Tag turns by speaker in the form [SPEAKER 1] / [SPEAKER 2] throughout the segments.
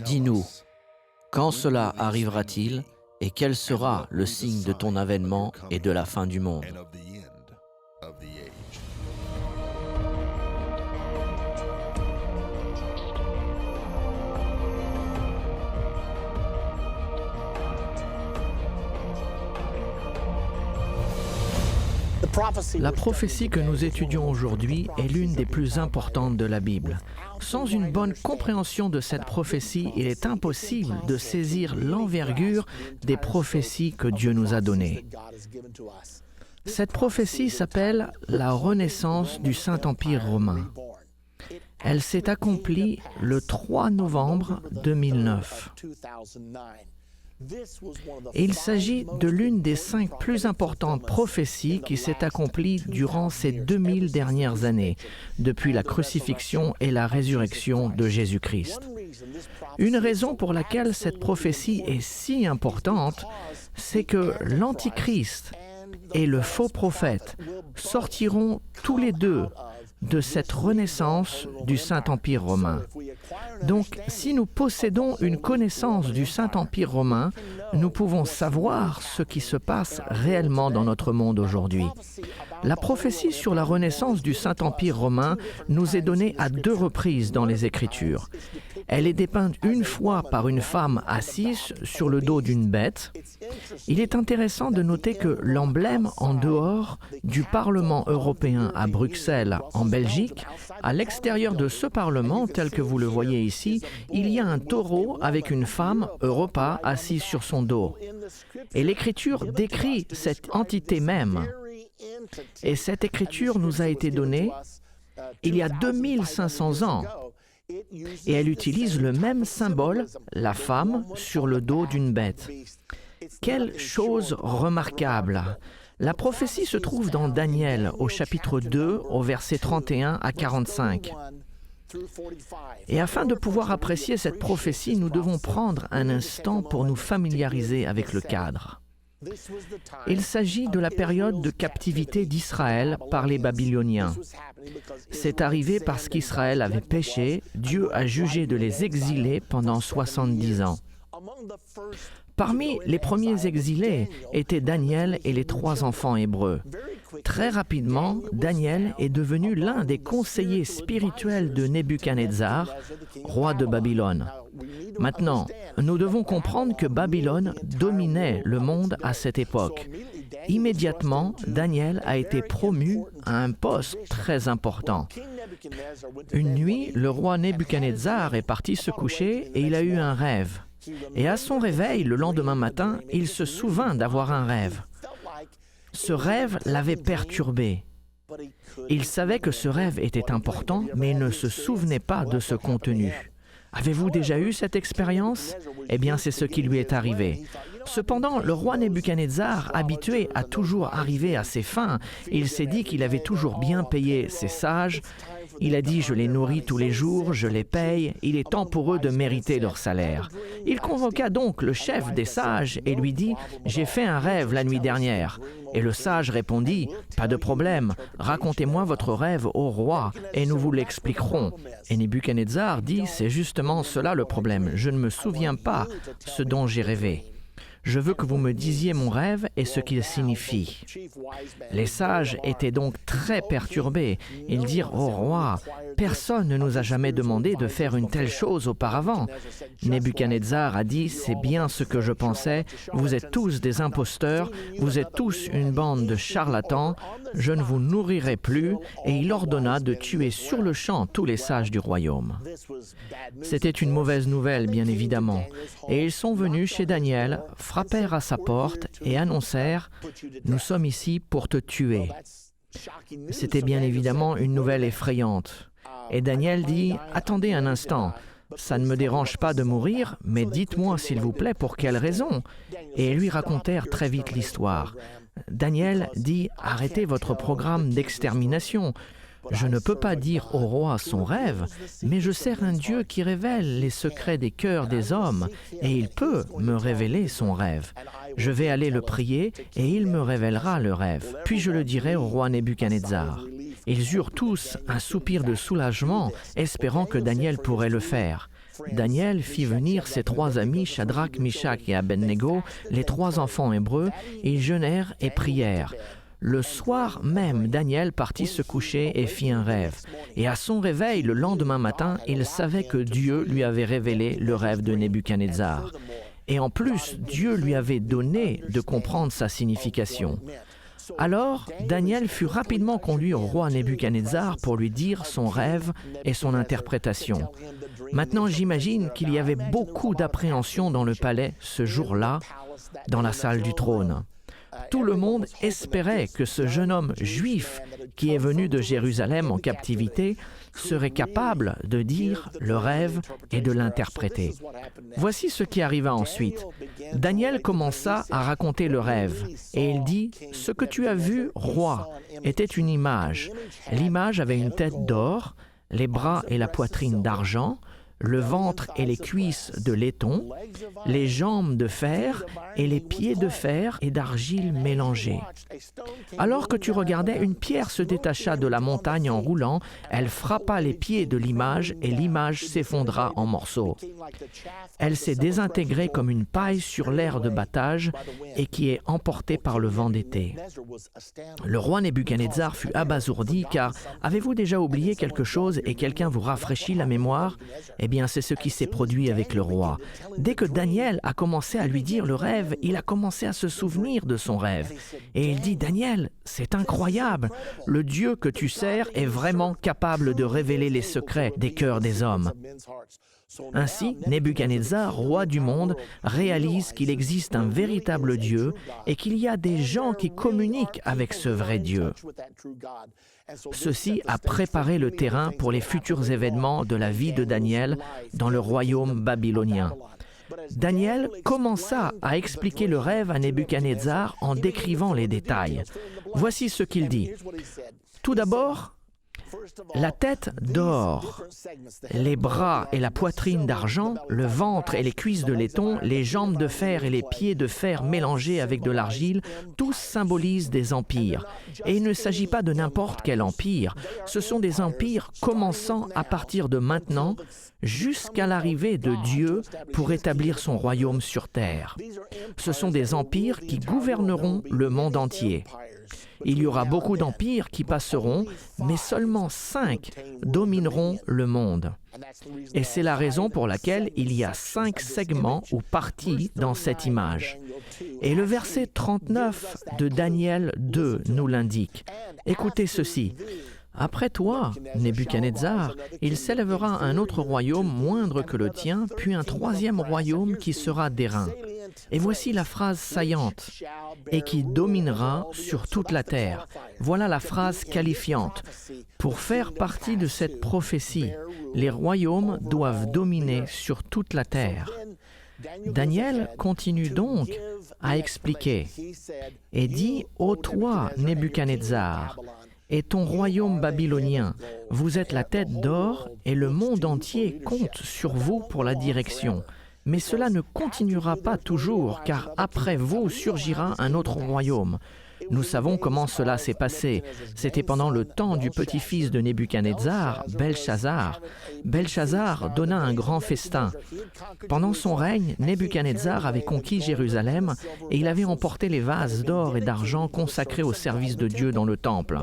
[SPEAKER 1] Dis-nous, quand cela arrivera-t-il et quel sera le signe de ton avènement et de la fin du monde?
[SPEAKER 2] La prophétie que nous étudions aujourd'hui est l'une des plus importantes de la Bible. Sans une bonne compréhension de cette prophétie, il est impossible de saisir l'envergure des prophéties que Dieu nous a données. Cette prophétie s'appelle la renaissance du Saint-Empire romain. Elle s'est accomplie le 3 novembre 2009. Et il s'agit de l'une des 5 plus importantes prophéties qui s'est accomplie durant ces 2000 dernières années, depuis la crucifixion et la résurrection de Jésus-Christ. Une raison pour laquelle cette prophétie est si importante, c'est que l'Antichrist et le faux prophète sortiront tous les deux de cette renaissance du Saint-Empire romain. Donc, si nous possédons une connaissance du Saint-Empire romain, nous pouvons savoir ce qui se passe réellement dans notre monde aujourd'hui. La prophétie sur la renaissance du Saint-Empire romain nous est donnée à 2 reprises dans les Écritures. Elle est dépeinte une fois par une femme assise sur le dos d'une bête. Il est intéressant de noter que l'emblème en dehors du Parlement européen à Bruxelles, en Belgique, à l'extérieur de ce Parlement, tel que vous le voyez ici, il y a un taureau avec une femme, Europa, assise sur son dos. Et l'Écriture décrit cette entité même. Et cette Écriture nous a été donnée il y a 2500 ans. Et elle utilise le même symbole, la femme, sur le dos d'une bête. Quelle chose remarquable! La prophétie se trouve dans Daniel, au chapitre 2, au verset 31 à 45. Et afin de pouvoir apprécier cette prophétie, nous devons prendre un instant pour nous familiariser avec le cadre. Il s'agit de la période de captivité d'Israël par les Babyloniens. C'est arrivé parce qu'Israël avait péché, Dieu a jugé de les exiler pendant 70 ans. Parmi les premiers exilés étaient Daniel et les 3 enfants hébreux. Très rapidement, Daniel est devenu l'un des conseillers spirituels de Nebuchadnezzar, roi de Babylone. Maintenant, nous devons comprendre que Babylone dominait le monde à cette époque. Immédiatement, Daniel a été promu à un poste très important. Une nuit, le roi Nebuchadnezzar est parti se coucher et il a eu un rêve. Et à son réveil, le lendemain matin, il se souvint d'avoir un rêve. Ce rêve l'avait perturbé. Il savait que ce rêve était important, mais il ne se souvenait pas de ce contenu. Avez-vous déjà eu cette expérience? Eh bien, c'est ce qui lui est arrivé. Cependant, le roi Nebuchadnezzar, habitué à toujours arriver à ses fins, il s'est dit qu'il avait toujours bien payé ses sages. Il a dit « Je les nourris tous les jours, je les paye, il est temps pour eux de mériter leur salaire. » Il convoqua donc le chef des sages et lui dit « J'ai fait un rêve la nuit dernière. » Et le sage répondit « Pas de problème, racontez-moi votre rêve au roi et nous vous l'expliquerons. » Et Nebuchadnezzar dit « C'est justement cela le problème, je ne me souviens pas ce dont j'ai rêvé. Je veux que vous me disiez mon rêve et ce qu'il signifie. » Les sages étaient donc très perturbés. Ils dirent « Ô roi, personne ne nous a jamais demandé de faire une telle chose auparavant. » Nebuchadnezzar a dit « C'est bien ce que je pensais. Vous êtes tous des imposteurs. Vous êtes tous une bande de charlatans. Je ne vous nourrirai plus. » Et il ordonna de tuer sur le champ tous les sages du royaume. C'était une mauvaise nouvelle, bien évidemment. Et ils sont venus chez Daniel, frappèrent à sa porte et annoncèrent « Nous sommes ici pour te tuer. » C'était bien évidemment une nouvelle effrayante. Et Daniel dit « Attendez un instant, ça ne me dérange pas de mourir, mais dites-moi s'il vous plaît pour quelle raison ?» Et ils lui racontèrent très vite l'histoire. Daniel dit « Arrêtez votre programme d'extermination. Je ne peux pas dire au roi son rêve, mais je sers un Dieu qui révèle les secrets des cœurs des hommes, et il peut me révéler son rêve. Je vais aller le prier, et il me révélera le rêve. Puis je le dirai au roi Nebuchadnezzar. » Ils eurent tous un soupir de soulagement, espérant que Daniel pourrait le faire. Daniel fit venir ses 3 amis, Shadrach, Mishach et Abednego, les 3 enfants hébreux, et ils jeûnèrent et prièrent. Le soir même, Daniel partit se coucher et fit un rêve. Et à son réveil, le lendemain matin, il savait que Dieu lui avait révélé le rêve de Nebuchadnezzar. Et en plus, Dieu lui avait donné de comprendre sa signification. Alors, Daniel fut rapidement conduit au roi Nebuchadnezzar pour lui dire son rêve et son interprétation. Maintenant, j'imagine qu'il y avait beaucoup d'appréhension dans le palais ce jour-là, dans la salle du trône. Tout le monde espérait que ce jeune homme juif qui est venu de Jérusalem en captivité serait capable de dire le rêve et de l'interpréter. Voici ce qui arriva ensuite. Daniel commença à raconter le rêve et il dit « Ce que tu as vu, roi, était une image. L'image avait une tête d'or, les bras et la poitrine d'argent, le ventre et les cuisses de laiton, les jambes de fer et les pieds de fer et d'argile mélangés. Alors que tu regardais, une pierre se détacha de la montagne en roulant, elle frappa les pieds de l'image et l'image s'effondra en morceaux. Elle s'est désintégrée comme une paille sur l'air de battage et qui est emportée par le vent d'été. Le roi Nebuchadnezzar fut abasourdi car avez-vous déjà oublié quelque chose et quelqu'un vous rafraîchit la mémoire ? Eh bien, c'est ce qui s'est produit avec le roi. Dès que Daniel a commencé à lui dire le rêve, il a commencé à se souvenir de son rêve. Et il dit, « Daniel, c'est incroyable. Le Dieu que tu sers est vraiment capable de révéler les secrets des cœurs des hommes. » Ainsi, Nebuchadnezzar, roi du monde, réalise qu'il existe un véritable Dieu et qu'il y a des gens qui communiquent avec ce vrai Dieu. Ceci a préparé le terrain pour les futurs événements de la vie de Daniel dans le royaume babylonien. Daniel commença à expliquer le rêve à Nebuchadnezzar en décrivant les détails. Voici ce qu'il dit. Tout d'abord, la tête d'or, les bras et la poitrine d'argent, le ventre et les cuisses de laiton, les jambes de fer et les pieds de fer mélangés avec de l'argile, tous symbolisent des empires. Et il ne s'agit pas de n'importe quel empire, ce sont des empires commençant à partir de maintenant jusqu'à l'arrivée de Dieu pour établir son royaume sur terre. Ce sont des empires qui gouverneront le monde entier. Il y aura beaucoup d'empires qui passeront, mais seulement 5 domineront le monde. Et c'est la raison pour laquelle il y a 5 segments ou parties dans cette image. Et le verset 39 de Daniel 2 nous l'indique. Écoutez ceci. Après toi, Nebuchadnezzar, il s'élèvera un autre royaume moindre que le tien, puis un troisième royaume qui sera d'airain. Et voici la phrase saillante, et qui dominera sur toute la terre. Voilà la phrase qualifiante. Pour faire partie de cette prophétie, les royaumes doivent dominer sur toute la terre. Daniel continue donc à expliquer et dit « Ô toi, Nebuchadnezzar, et ton royaume babylonien, vous êtes la tête d'or et le monde entier compte sur vous pour la direction. Mais cela ne continuera pas toujours, car après vous surgira un autre royaume. Nous savons comment cela s'est passé. C'était pendant le temps du petit-fils de Nebuchadnezzar, Belchazzar. Belchazzar donna un grand festin. Pendant son règne, Nebuchadnezzar avait conquis Jérusalem et il avait emporté les vases d'or et d'argent consacrés au service de Dieu dans le temple.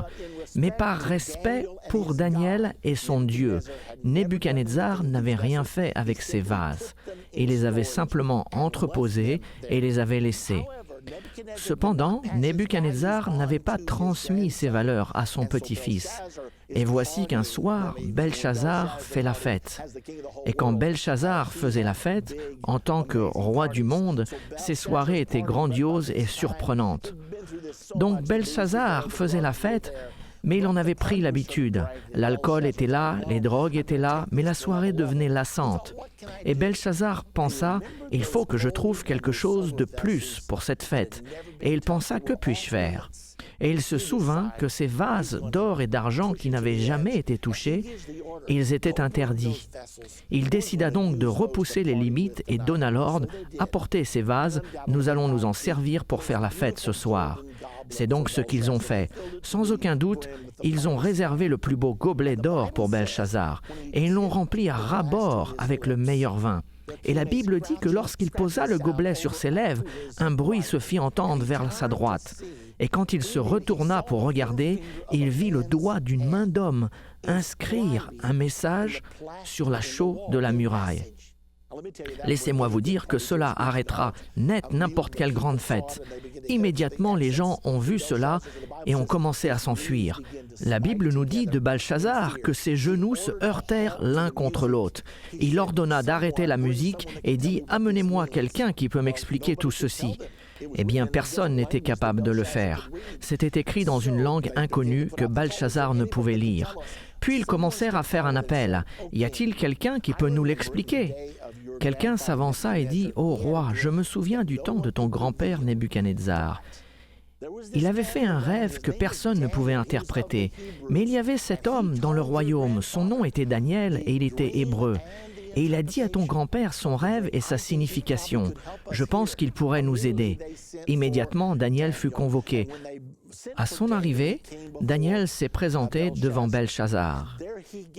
[SPEAKER 2] Mais par respect pour Daniel et son Dieu, Nebuchadnezzar n'avait rien fait avec ces vases. Il les avait simplement entreposés et les avait laissés. Cependant, Nebuchadnezzar n'avait pas transmis ces valeurs à son petit-fils. Et voici qu'un soir, Belchazzar fait la fête. Et quand Belchazzar faisait la fête, en tant que roi du monde, ses soirées étaient grandioses et surprenantes. Donc Belchazzar faisait la fête, Mais il en avait pris l'habitude. L'alcool était là, les drogues étaient là, mais la soirée devenait lassante. Et Belchazzar pensa, « Il faut que je trouve quelque chose de plus pour cette fête. » Et il pensa, « Que puis-je faire ?» Et il se souvint que ces vases d'or et d'argent qui n'avaient jamais été touchés, ils étaient interdits. Il décida donc de repousser les limites et donna l'ordre, « Apportez ces vases, nous allons nous en servir pour faire la fête ce soir. » C'est donc ce qu'ils ont fait. Sans aucun doute, ils ont réservé le plus beau gobelet d'or pour Belchazzar et ils l'ont rempli à ras-bord avec le meilleur vin. Et la Bible dit que lorsqu'il posa le gobelet sur ses lèvres, un bruit se fit entendre vers sa droite. Et quand il se retourna pour regarder, il vit le doigt d'une main d'homme inscrire un message sur la chaux de la muraille. Laissez-moi vous dire que cela arrêtera net n'importe quelle grande fête. Immédiatement, les gens ont vu cela et ont commencé à s'enfuir. La Bible nous dit de Belchazzar que ses genoux se heurtèrent l'un contre l'autre. Il ordonna d'arrêter la musique et dit « Amenez-moi quelqu'un qui peut m'expliquer tout ceci. » Eh bien, personne n'était capable de le faire. C'était écrit dans une langue inconnue que Belchazzar ne pouvait lire. Puis ils commencèrent à faire un appel. « Y a-t-il quelqu'un qui peut nous l'expliquer ?» Quelqu'un s'avança et dit « Ô roi, je me souviens du temps de ton grand-père Nebuchadnezzar. Il avait fait un rêve que personne ne pouvait interpréter. Mais il y avait cet homme dans le royaume, son nom était Daniel et il était hébreu. Et il a dit à ton grand-père son rêve et sa signification. Je pense qu'il pourrait nous aider. » Immédiatement, Daniel fut convoqué. À son arrivée, Daniel s'est présenté devant Belchazzar.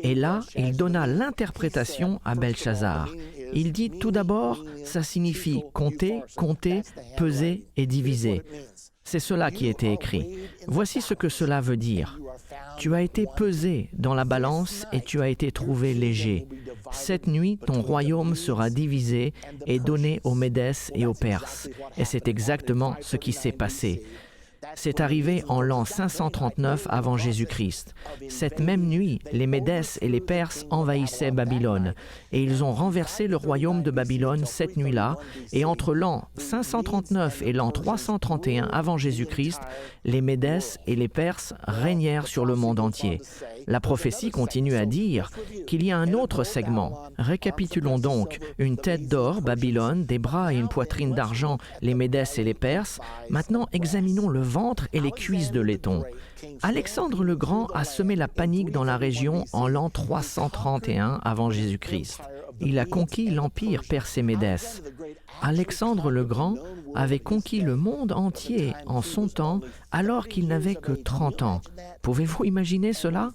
[SPEAKER 2] Et là, il donna l'interprétation à Belchazzar. Il dit tout d'abord, ça signifie compter, compter, peser et diviser. C'est cela qui était écrit. Voici ce que cela veut dire. Tu as été pesé dans la balance et tu as été trouvé léger. Cette nuit, ton royaume sera divisé et donné aux Médès et aux Perses. Et c'est exactement ce qui s'est passé. C'est arrivé en l'an 539 avant Jésus-Christ. Cette même nuit, les Médès et les Perses envahissaient Babylone et ils ont renversé le royaume de Babylone cette nuit-là. Et entre l'an 539 et l'an 331 avant Jésus-Christ, les Médès et les Perses régnèrent sur le monde entier. La prophétie continue à dire qu'il y a un autre segment. Récapitulons donc. Une tête d'or, Babylone, des bras et une poitrine d'argent, les Médès et les Perses. Maintenant, examinons le ventre et les cuisses de laiton. Alexandre le Grand a semé la panique dans la région en l'an 331 avant Jésus-Christ. Il a conquis l'empire perse et Médès. Alexandre le Grand avait conquis le monde entier en son temps alors qu'il n'avait que 30 ans. Pouvez-vous imaginer cela ?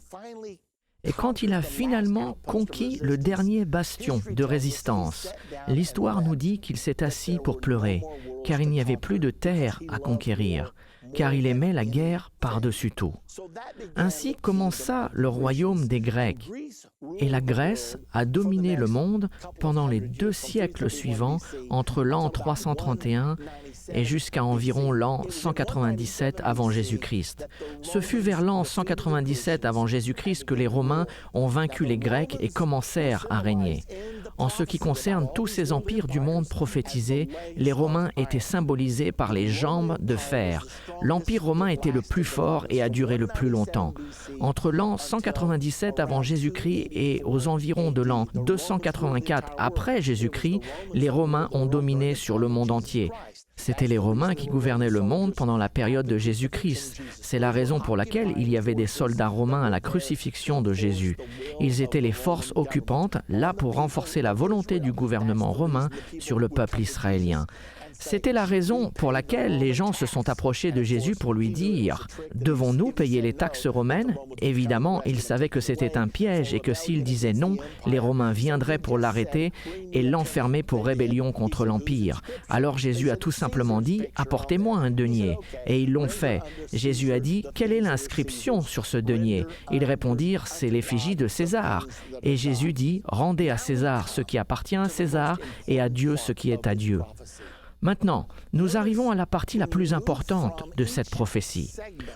[SPEAKER 2] Et quand il a finalement conquis le dernier bastion de résistance, l'histoire nous dit qu'il s'est assis pour pleurer, car il n'y avait plus de terre à conquérir, car il aimait la guerre par-dessus tout. Ainsi commença le royaume des Grecs, et la Grèce a dominé le monde pendant les 2 siècles suivants, entre l'an 331 et jusqu'à environ l'an 197 avant Jésus-Christ. Ce fut vers l'an 197 avant Jésus-Christ que les Romains ont vaincu les Grecs et commencèrent à régner. En ce qui concerne tous ces empires du monde prophétisés, les Romains étaient symbolisés par les jambes de fer. L'empire romain était le plus fort et a duré le plus longtemps. Entre l'an 197 avant Jésus-Christ et aux environs de l'an 284 après Jésus-Christ, les Romains ont dominé sur le monde entier. C'étaient les Romains qui gouvernaient le monde pendant la période de Jésus-Christ. C'est la raison pour laquelle il y avait des soldats romains à la crucifixion de Jésus. Ils étaient les forces occupantes, là pour renforcer la volonté du gouvernement romain sur le peuple israélien. C'était la raison pour laquelle les gens se sont approchés de Jésus pour lui dire « Devons-nous payer les taxes romaines ?» Évidemment, ils savaient que c'était un piège et que s'ils disaient non, les Romains viendraient pour l'arrêter et l'enfermer pour rébellion contre l'Empire. Alors Jésus a tout simplement dit « Apportez-moi un denier ». Et ils l'ont fait. Jésus a dit « Quelle est l'inscription sur ce denier ?» Ils répondirent « C'est l'effigie de César ». Et Jésus dit « Rendez à César ce qui appartient à César et à Dieu ce qui est à Dieu ». Maintenant, nous arrivons à la partie la plus importante de cette prophétie.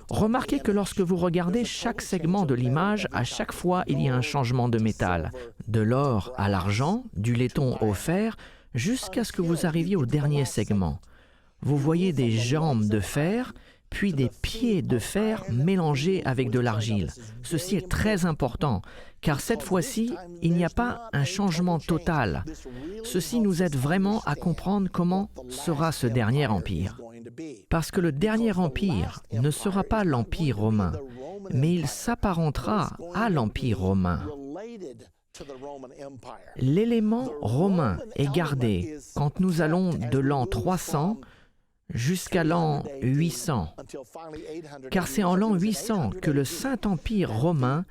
[SPEAKER 2] Remarquez que lorsque vous regardez chaque segment de l'image, à chaque fois, il y a un changement de métal. De l'or à l'argent, du laiton au fer, jusqu'à ce que vous arriviez au dernier segment. Vous voyez des jambes de fer, puis des pieds de fer mélangés avec de l'argile. Ceci est très important, car cette fois-ci, il n'y a pas un changement total. Ceci nous aide vraiment à comprendre comment sera ce dernier empire. Parce que le dernier empire ne sera pas l'Empire romain, mais il s'apparentera à l'Empire romain. L'élément romain est gardé quand nous allons de l'an 300 jusqu'à l'an 800, car c'est en l'an 800 que le Saint-Empire romain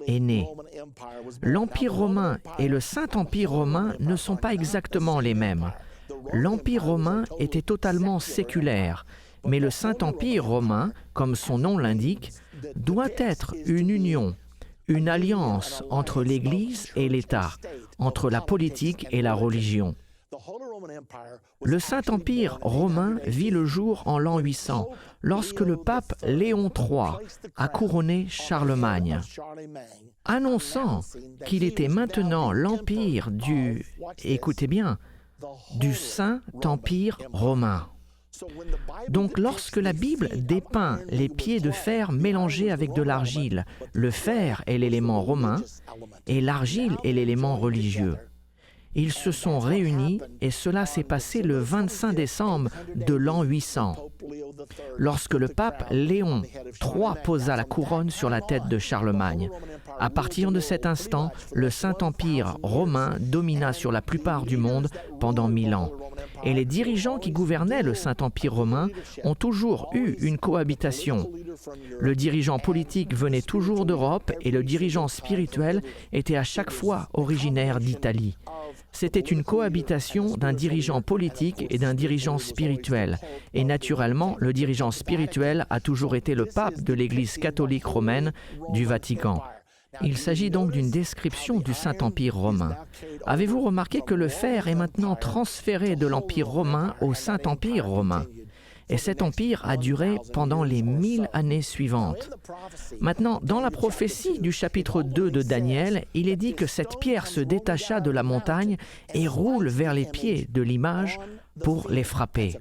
[SPEAKER 2] est né. L'Empire romain et le Saint-Empire romain ne sont pas exactement les mêmes. L'Empire romain était totalement séculaire, mais le Saint-Empire romain, comme son nom l'indique, doit être une union, une alliance entre l'Église et l'État, entre la politique et la religion. Le Saint-Empire romain vit le jour en l'an 800, lorsque le pape Léon III a couronné Charlemagne, annonçant qu'il était maintenant l'empire écoutez bien, du Saint-Empire romain. Donc lorsque la Bible dépeint les pieds de fer mélangés avec de l'argile, le fer est l'élément romain et l'argile est l'élément religieux. Ils se sont réunis et cela s'est passé le 25 décembre de l'an 800, lorsque le pape Léon III posa la couronne sur la tête de Charlemagne. À partir de cet instant, le Saint-Empire romain domina sur la plupart du monde pendant 1000 ans. Et les dirigeants qui gouvernaient le Saint-Empire romain ont toujours eu une cohabitation. Le dirigeant politique venait toujours d'Europe et le dirigeant spirituel était à chaque fois originaire d'Italie. C'était une cohabitation d'un dirigeant politique et d'un dirigeant spirituel. Et naturellement, le dirigeant spirituel a toujours été le pape de l'Église catholique romaine du Vatican. Il s'agit donc d'une description du Saint-Empire romain. Avez-vous remarqué que le fer est maintenant transféré de l'Empire romain au Saint-Empire romain? Et cet empire a duré pendant les 1000 années suivantes. Maintenant, dans la prophétie du chapitre 2 de Daniel, il est dit que cette pierre se détacha de la montagne et roule vers les pieds de l'image pour les frapper.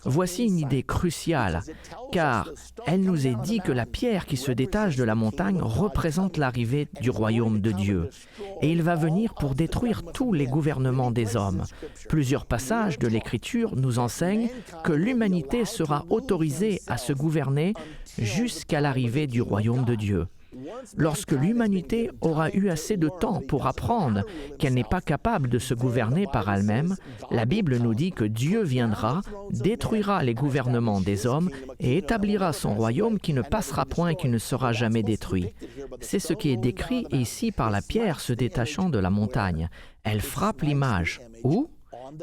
[SPEAKER 2] Voici une idée cruciale, car elle nous est dit que la pierre qui se détache de la montagne représente l'arrivée du royaume de Dieu. Et il va venir pour détruire tous les gouvernements des hommes. Plusieurs passages de l'Écriture nous enseignent que l'humanité sera autorisée à se gouverner jusqu'à l'arrivée du royaume de Dieu. Lorsque l'humanité aura eu assez de temps pour apprendre qu'elle n'est pas capable de se gouverner par elle-même, la Bible nous dit que Dieu viendra, détruira les gouvernements des hommes et établira son royaume qui ne passera point et qui ne sera jamais détruit. C'est ce qui est décrit ici par la pierre se détachant de la montagne. Elle frappe l'image. Où?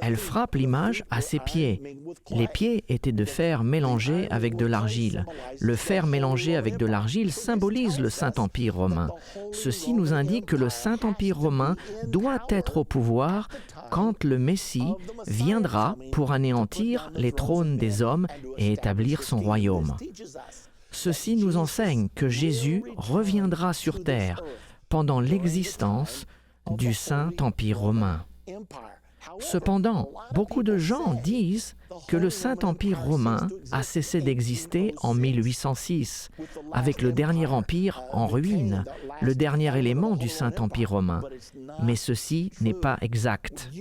[SPEAKER 2] Elle frappe l'image à ses pieds. Les pieds étaient de fer mélangé avec de l'argile. Le fer mélangé avec de l'argile symbolise le Saint-Empire romain. Ceci nous indique que le Saint-Empire romain doit être au pouvoir quand le Messie viendra pour anéantir les trônes des hommes et établir son royaume. Ceci nous enseigne que Jésus reviendra sur terre pendant l'existence du Saint-Empire romain. Cependant, beaucoup de gens disent que le Saint-Empire romain a cessé d'exister en 1806, avec le dernier empire en ruine, le dernier élément du Saint-Empire romain. Mais ceci n'est pas exact.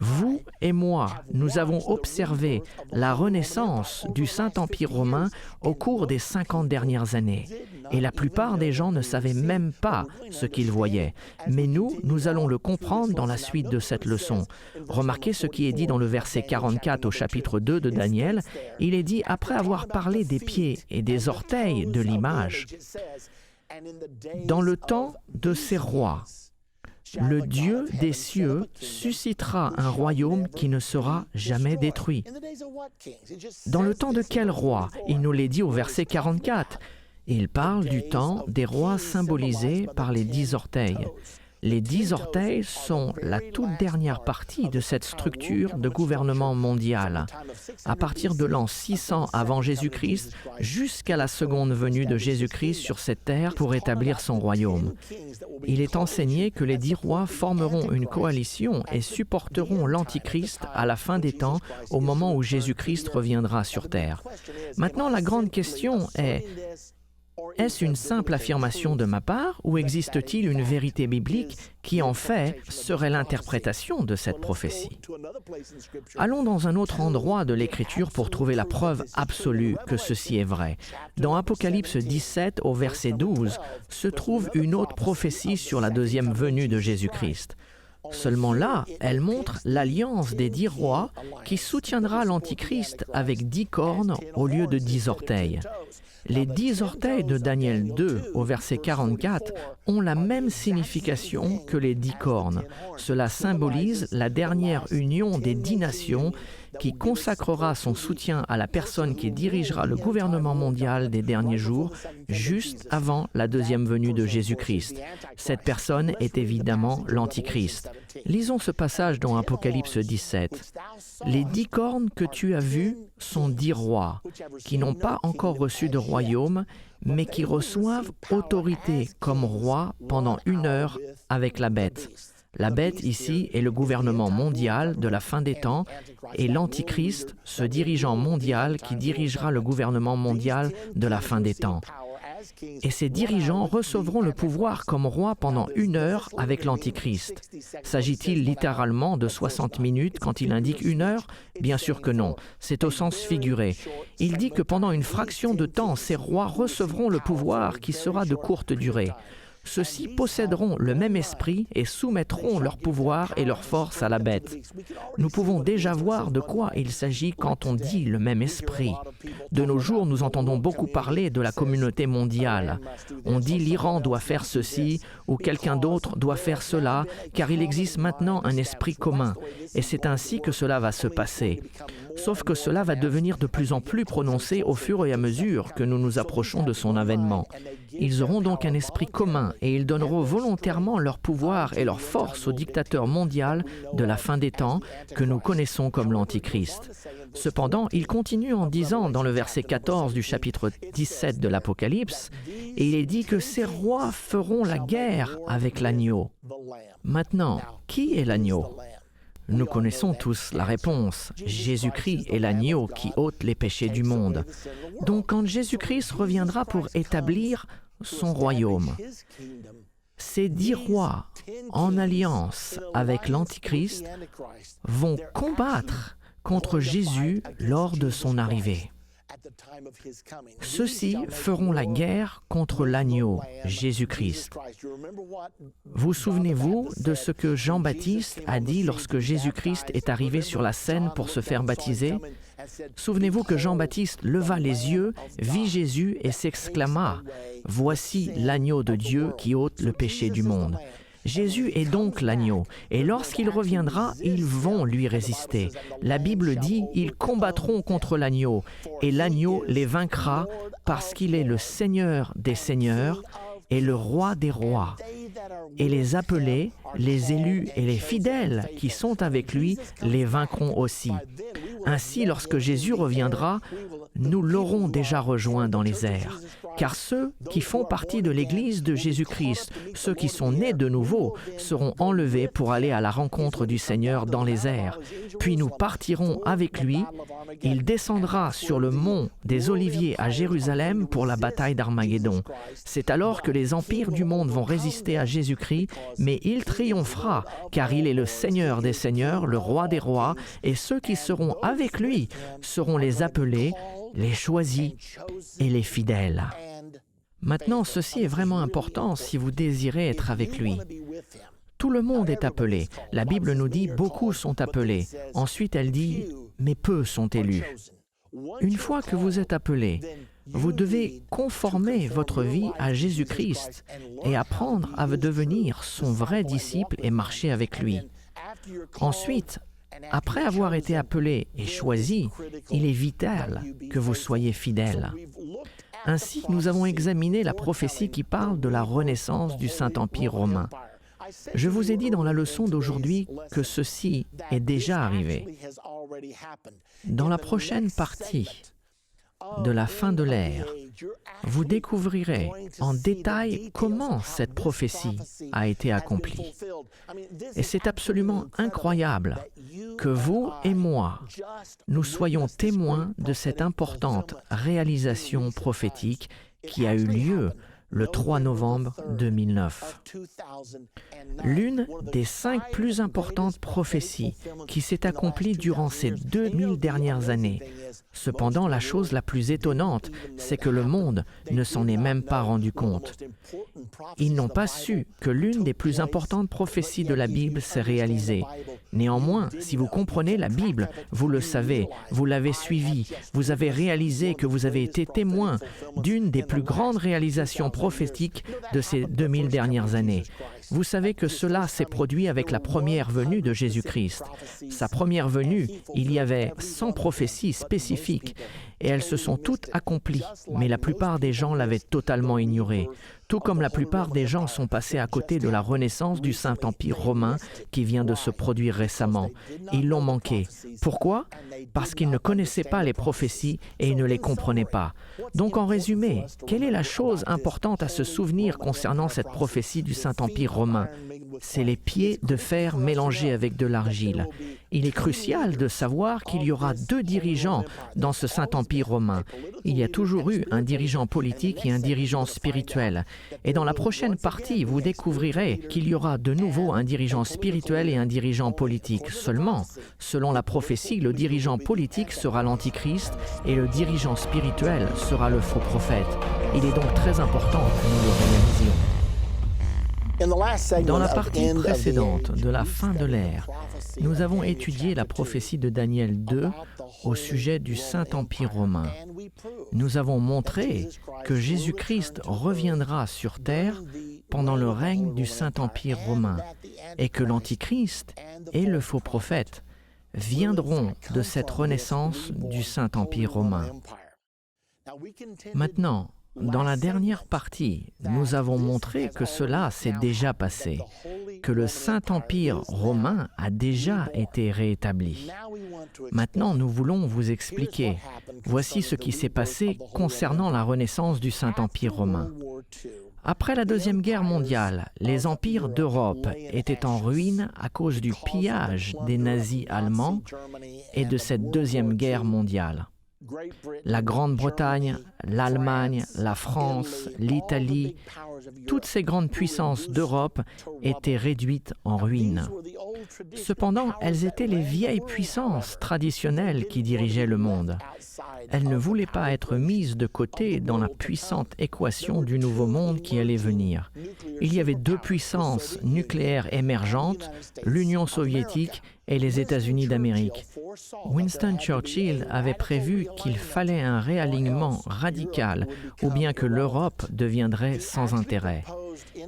[SPEAKER 2] Vous et moi, nous avons observé la renaissance du Saint-Empire romain au cours des 50 dernières années. Et la plupart des gens ne savaient même pas ce qu'ils voyaient. Mais nous allons le comprendre dans la suite de cette leçon. Remarquez ce qui est dit dans le verset 44 au chapitre 2 de Daniel. Il est dit, après avoir parlé des pieds et des orteils de l'image, « Dans le temps de ces rois, le Dieu des cieux suscitera un royaume qui ne sera jamais détruit. » Dans le temps de quel roi? Il nous l'est dit au verset 44. Il parle du temps des rois symbolisés par les 10 orteils. Les 10 orteils sont la toute dernière partie de cette structure de gouvernement mondial. À partir de l'an 600 avant Jésus-Christ, jusqu'à la seconde venue de Jésus-Christ sur cette terre pour établir son royaume. Il est enseigné que les 10 rois formeront une coalition et supporteront l'Antichrist à la fin des temps, au moment où Jésus-Christ reviendra sur terre. Maintenant, la grande question est: est-ce une simple affirmation de ma part ou existe-t-il une vérité biblique qui, en fait, serait l'interprétation de cette prophétie? Allons dans un autre endroit de l'Écriture pour trouver la preuve absolue que ceci est vrai. Dans Apocalypse 17, au verset 12, se trouve une autre prophétie sur la deuxième venue de Jésus-Christ. Seulement là, elle montre l'alliance des 10 rois qui soutiendra l'Antichrist avec 10 cornes au lieu de 10 orteils. Les 10 orteils de Daniel 2 au verset 44 ont la même signification que les 10 cornes. Cela symbolise la dernière union des 10 nations qui consacrera son soutien à la personne qui dirigera le gouvernement mondial des derniers jours, juste avant la deuxième venue de Jésus-Christ. Cette personne est évidemment l'Antichrist. Lisons ce passage dans Apocalypse 17. « Les 10 cornes que tu as vues sont 10 rois, qui n'ont pas encore reçu de royaume, mais qui reçoivent autorité comme rois pendant 1 heure avec la bête. » La bête ici est le gouvernement mondial de la fin des temps et l'Antichrist, ce dirigeant mondial qui dirigera le gouvernement mondial de la fin des temps. Et ces dirigeants recevront le pouvoir comme roi pendant 1 heure avec l'Antichrist. S'agit-il littéralement de 60 minutes quand il indique 1 heure? Bien sûr que non, c'est au sens figuré. Il dit que pendant une fraction de temps, ces rois recevront le pouvoir qui sera de courte durée. Ceux-ci posséderont le même esprit et soumettront leur pouvoir et leur force à la bête. Nous pouvons déjà voir de quoi il s'agit quand on dit le même esprit. De nos jours, nous entendons beaucoup parler de la communauté mondiale. On dit l'Iran doit faire ceci ou quelqu'un d'autre doit faire cela, car il existe maintenant un esprit commun. Et c'est ainsi que cela va se passer. Sauf que cela va devenir de plus en plus prononcé au fur et à mesure que nous nous approchons de son avènement. Ils auront donc un esprit commun et ils donneront volontairement leur pouvoir et leur force au dictateur mondial de la fin des temps que nous connaissons comme l'Antichrist. Cependant, il continue en disant dans le verset 14 du chapitre 17 de l'Apocalypse, et il est dit que ces rois feront la guerre avec l'agneau. Maintenant, qui est l'agneau? Nous connaissons tous la réponse. Jésus-Christ est l'agneau qui ôte les péchés du monde. Donc quand Jésus-Christ reviendra pour établir son royaume, ces 10 rois, en alliance avec l'Antichrist, vont combattre contre Jésus lors de son arrivée. Ceux-ci feront la guerre contre l'agneau, Jésus-Christ. Vous souvenez-vous de ce que Jean-Baptiste a dit lorsque Jésus-Christ est arrivé sur la scène pour se faire baptiser? Souvenez-vous que Jean-Baptiste leva les yeux, vit Jésus et s'exclama « Voici l'agneau de Dieu qui ôte le péché du monde ». Jésus est donc l'agneau, et lorsqu'il reviendra, ils vont lui résister. La Bible dit, ils combattront contre l'agneau, et l'agneau les vaincra parce qu'il est le Seigneur des seigneurs et le Roi des rois. Et les appelés, les élus et les fidèles qui sont avec lui les vaincront aussi. Ainsi, lorsque Jésus reviendra, nous l'aurons déjà rejoint dans les airs. Car ceux qui font partie de l'Église de Jésus-Christ, ceux qui sont nés de nouveau, seront enlevés pour aller à la rencontre du Seigneur dans les airs. Puis nous partirons avec lui. Il descendra sur le mont des Oliviers à Jérusalem pour la bataille d'Armageddon. C'est alors que les empires du monde vont résister à Jésus-Christ, mais il triomphera, car il est le Seigneur des seigneurs, le Roi des rois, et ceux qui seront avec lui seront les appelés, les choisis et les fidèles. Maintenant, ceci est vraiment important si vous désirez être avec lui. Tout le monde est appelé. La Bible nous dit « beaucoup sont appelés ». Ensuite, elle dit « mais peu sont élus ». Une fois que vous êtes appelé, vous devez conformer votre vie à Jésus-Christ et apprendre à devenir son vrai disciple et marcher avec lui. Ensuite, après avoir été appelé et choisi, il est vital que vous soyez fidèle. Ainsi, nous avons examiné la prophétie qui parle de la renaissance du Saint-Empire romain. Je vous ai dit dans la leçon d'aujourd'hui que ceci est déjà arrivé. Dans la prochaine partie de la fin de l'ère, vous découvrirez en détail comment cette prophétie a été accomplie. Et c'est absolument incroyable que vous et moi, nous soyons témoins de cette importante réalisation prophétique qui a eu lieu le 3 novembre 2009. L'une des 5 plus importantes prophéties qui s'est accomplie durant ces 2000 dernières années. Cependant, la chose la plus étonnante, c'est que le monde ne s'en est même pas rendu compte. Ils n'ont pas su que l'une des plus importantes prophéties de la Bible s'est réalisée. Néanmoins, si vous comprenez la Bible, vous le savez, vous l'avez suivie, vous avez réalisé que vous avez été témoin d'une des plus grandes réalisations prophétiques de ces 2000 dernières années. Vous savez que cela s'est produit avec la première venue de Jésus-Christ. Sa première venue, il y avait 100 prophéties spécifiques et elles se sont toutes accomplies, mais la plupart des gens l'avaient totalement ignorée. Tout comme la plupart des gens sont passés à côté de la renaissance du Saint-Empire romain qui vient de se produire récemment. Ils l'ont manqué. Pourquoi? Parce qu'ils ne connaissaient pas les prophéties et ils ne les comprenaient pas. Donc en résumé, quelle est la chose importante à se souvenir concernant cette prophétie du Saint-Empire romain? C'est les pieds de fer mélangés avec de l'argile. Il est crucial de savoir qu'il y aura 2 dirigeants dans ce Saint-Empire romain. Il y a toujours eu un dirigeant politique et un dirigeant spirituel. Et dans la prochaine partie, vous découvrirez qu'il y aura de nouveau un dirigeant spirituel et un dirigeant politique. Seulement, selon la prophétie, le dirigeant politique sera l'Antichrist et le dirigeant spirituel sera le faux prophète. Il est donc très important que nous le réalisions. Dans la partie précédente de la fin de l'ère, nous avons étudié la prophétie de Daniel 2 au sujet du Saint-Empire romain. Nous avons montré que Jésus-Christ reviendra sur terre pendant le règne du Saint-Empire romain et que l'Antichrist et le faux prophète viendront de cette renaissance du Saint-Empire romain. Maintenant, dans la dernière partie, nous avons montré que cela s'est déjà passé, que le Saint-Empire romain a déjà été réétabli. Maintenant, nous voulons vous expliquer. Voici ce qui s'est passé concernant la renaissance du Saint-Empire romain. Après la Deuxième Guerre mondiale, les empires d'Europe étaient en ruine à cause du pillage des nazis allemands et de cette Deuxième Guerre mondiale. La Grande-Bretagne, l'Allemagne, la France, l'Italie, toutes ces grandes puissances d'Europe étaient réduites en ruine. Cependant, elles étaient les vieilles puissances traditionnelles qui dirigeaient le monde. Elles ne voulaient pas être mises de côté dans la puissante équation du nouveau monde qui allait venir. Il y avait 2 puissances nucléaires émergentes, l'Union soviétique et les États-Unis d'Amérique. Winston Churchill avait prévu qu'il fallait un réalignement radical ou bien que l'Europe deviendrait sans intérêt.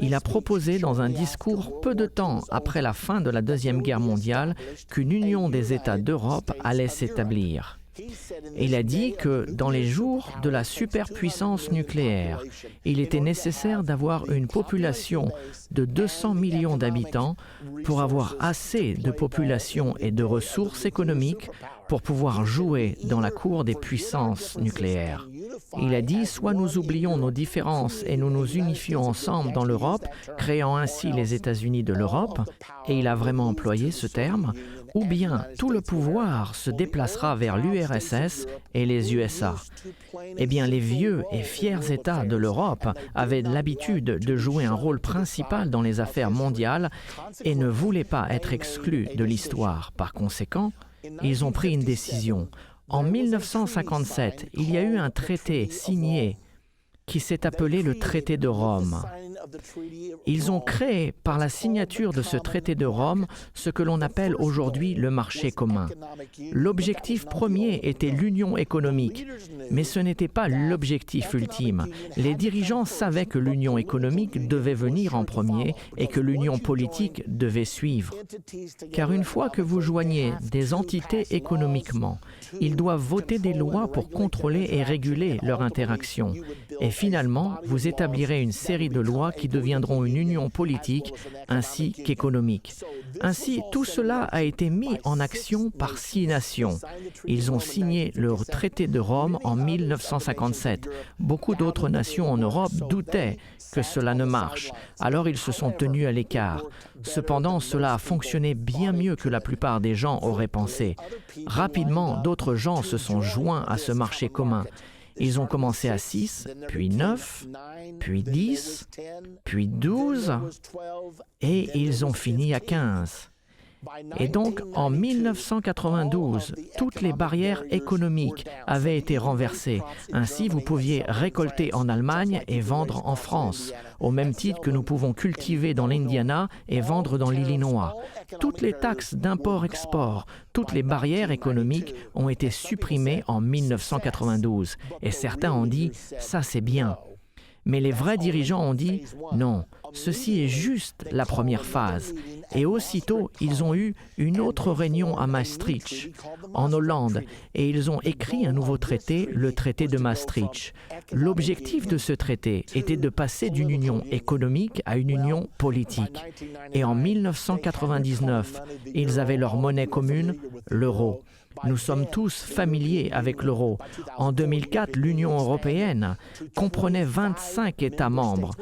[SPEAKER 2] Il a proposé dans un discours peu de temps après la fin de la Deuxième Guerre mondiale qu'une union des États d'Europe allait s'établir. Il a dit que dans les jours de la superpuissance nucléaire, il était nécessaire d'avoir une population de 200 millions d'habitants pour avoir assez de population et de ressources économiques pour pouvoir jouer dans la cour des puissances nucléaires. Il a dit, soit nous oublions nos différences et nous nous unifions ensemble dans l'Europe, créant ainsi les États-Unis de l'Europe, et il a vraiment employé ce terme, ou bien tout le pouvoir se déplacera vers l'URSS et les USA. Eh bien, les vieux et fiers États de l'Europe avaient l'habitude de jouer un rôle principal dans les affaires mondiales et ne voulaient pas être exclus de l'histoire. Par conséquent, ils ont pris une décision. En 1957, il y a eu un traité signé qui s'est appelé le traité de Rome. Ils ont créé, par la signature de ce traité de Rome, ce que l'on appelle aujourd'hui le marché commun. L'objectif premier était l'union économique, mais ce n'était pas l'objectif ultime. Les dirigeants savaient que l'union économique devait venir en premier et que l'union politique devait suivre. Car une fois que vous joignez des entités économiquement, ils doivent voter des lois pour contrôler et réguler leur interaction. Et finalement, vous établirez une série de lois qui deviendront une union politique ainsi qu'économique. Ainsi, tout cela a été mis en action par 6 nations. Ils ont signé le traité de Rome en 1957. Beaucoup d'autres nations en Europe doutaient que cela ne marche, alors ils se sont tenus à l'écart. Cependant, cela a fonctionné bien mieux que la plupart des gens auraient pensé. Rapidement, d'autres gens se sont joints à ce marché commun. Ils ont commencé à 6, puis 9, puis 10, puis 12, et ils ont fini à 15. Et donc, en 1992, toutes les barrières économiques avaient été renversées. Ainsi, vous pouviez récolter en Allemagne et vendre en France, au même titre que nous pouvons cultiver dans l'Indiana et vendre dans l'Illinois. Toutes les taxes d'import-export, toutes les barrières économiques ont été supprimées en 1992. Et certains ont dit « ça c'est bien ». Mais les vrais dirigeants ont dit « non, ceci est juste la première phase ». Et aussitôt, ils ont eu une autre réunion à Maastricht, en Hollande, et ils ont écrit un nouveau traité, le traité de Maastricht. L'objectif de ce traité était de passer d'une union économique à une union politique. Et en 1999, ils avaient leur monnaie commune, l'euro. Nous sommes tous familiers avec l'euro. En 2004, l'Union européenne comprenait 25 États membres.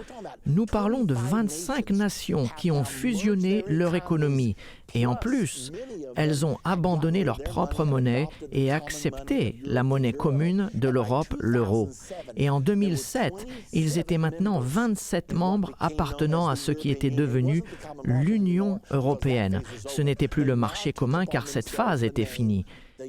[SPEAKER 2] Nous parlons de 25 nations qui ont fusionné leur économie. Et en plus, elles ont abandonné leur propre monnaie et accepté la monnaie commune de l'Europe, l'euro. Et en 2007, ils étaient maintenant 27 membres appartenant à ce qui était devenu l'Union européenne. Ce n'était plus le marché commun car cette phase était finie.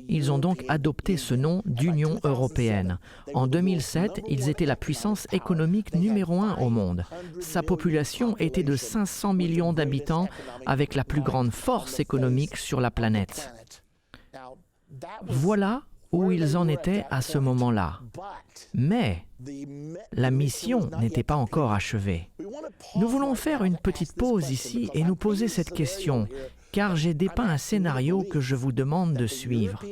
[SPEAKER 2] Ils ont donc adopté ce nom d'Union européenne. En 2007, ils étaient la puissance économique numéro 1 au monde. Sa population était de 500 millions d'habitants avec la plus grande force économique sur la planète. Voilà où ils en étaient à ce moment-là. Mais la mission n'était pas encore achevée. Nous voulons faire une petite pause ici et nous poser cette question, car j'ai dépeint un scénario que je vous demande de suivre.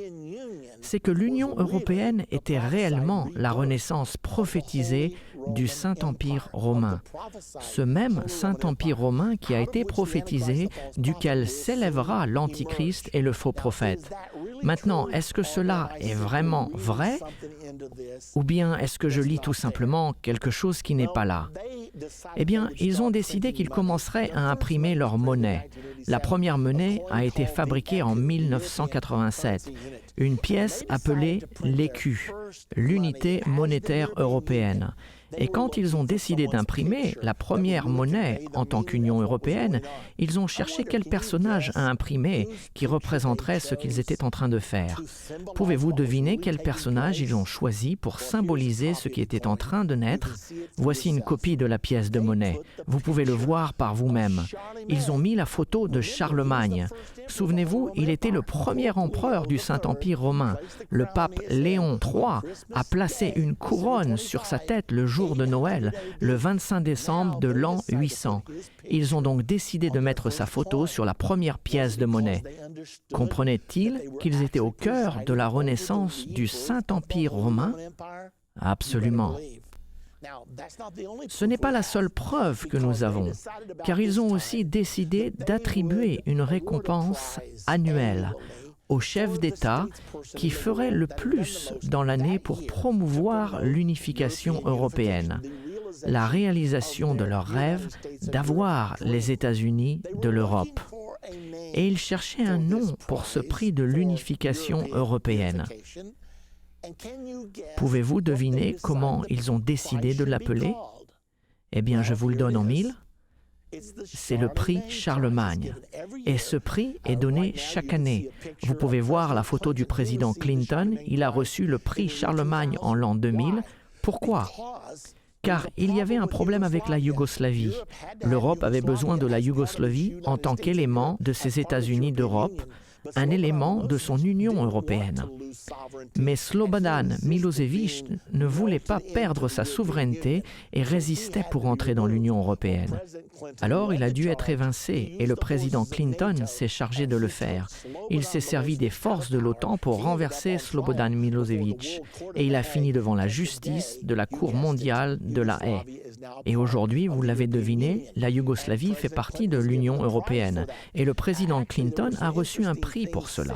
[SPEAKER 2] C'est que l'Union européenne était réellement la renaissance prophétisée du Saint-Empire romain. Ce même Saint-Empire romain qui a été prophétisé, duquel s'élèvera l'Antichrist et le faux prophète. Maintenant, est-ce que cela est vraiment vrai? Ou bien est-ce que je lis tout simplement quelque chose qui n'est pas là? Eh bien, ils ont décidé qu'ils commenceraient à imprimer leur monnaie. La première monnaie a été fabriquée en 1987, une pièce appelée l'écu, l'unité monétaire européenne. Et quand ils ont décidé d'imprimer la première monnaie en tant qu'Union européenne, ils ont cherché quel personnage à imprimer qui représenterait ce qu'ils étaient en train de faire. Pouvez-vous deviner quel personnage ils ont choisi pour symboliser ce qui était en train de naître? Voici une copie de la pièce de monnaie. Vous pouvez le voir par vous-même. Ils ont mis la photo de Charlemagne. Souvenez-vous, il était le premier empereur du Saint-Empire romain. Le pape Léon III a placé une couronne sur sa tête le jour de Noël, le 25 décembre de l'an 800. Ils ont donc décidé de mettre sa photo sur la première pièce de monnaie. Comprenaient-ils qu'ils étaient au cœur de la renaissance du Saint-Empire romain? Absolument. Ce n'est pas la seule preuve que nous avons, car ils ont aussi décidé d'attribuer une récompense annuelle aux chefs d'État qui feraient le plus dans l'année pour promouvoir l'unification européenne, la réalisation de leur rêve d'avoir les États-Unis de l'Europe. Et ils cherchaient un nom pour ce prix de l'unification européenne. Pouvez-vous deviner comment ils ont décidé de l'appeler? Eh bien, je vous le donne en mille. C'est le prix Charlemagne. Et ce prix est donné chaque année. Vous pouvez voir la photo du président Clinton. Il a reçu le prix Charlemagne en l'an 2000. Pourquoi? Car il y avait un problème avec la Yougoslavie. L'Europe avait besoin de la Yougoslavie en tant qu'élément de ses États-Unis d'Europe, un élément de son Union européenne. Mais Slobodan Milošević ne voulait pas perdre sa souveraineté et résistait pour entrer dans l'Union européenne. Alors il a dû être évincé et le président Clinton s'est chargé de le faire. Il s'est servi des forces de l'OTAN pour renverser Slobodan Milošević et il a fini devant la justice de la Cour mondiale de la Haye. Et aujourd'hui, vous l'avez deviné, la Yougoslavie fait partie de l'Union européenne et le président Clinton a reçu un prix pour cela.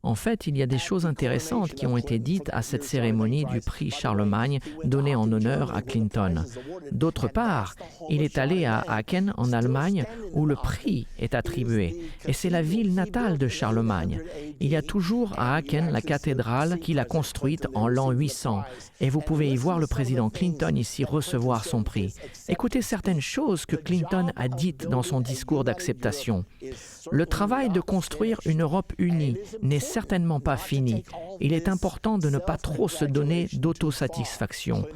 [SPEAKER 2] En fait, il y a des choses intéressantes qui ont été dites à cette cérémonie du prix Charlemagne donné en honneur à Clinton. D'autre part, il est allé à Aachen, en Allemagne, où le prix est attribué. Et c'est la ville natale de Charlemagne. Il y a toujours à Aachen la cathédrale qu'il a construite en l'an 800. Et vous pouvez y voir le président Clinton ici recevoir son prix. Écoutez certaines choses que Clinton a dites dans son discours d'acceptation. Le travail de construire une Europe unie n'est certainement pas fini. Il est important de ne pas trop se donner d'autosatisfaction.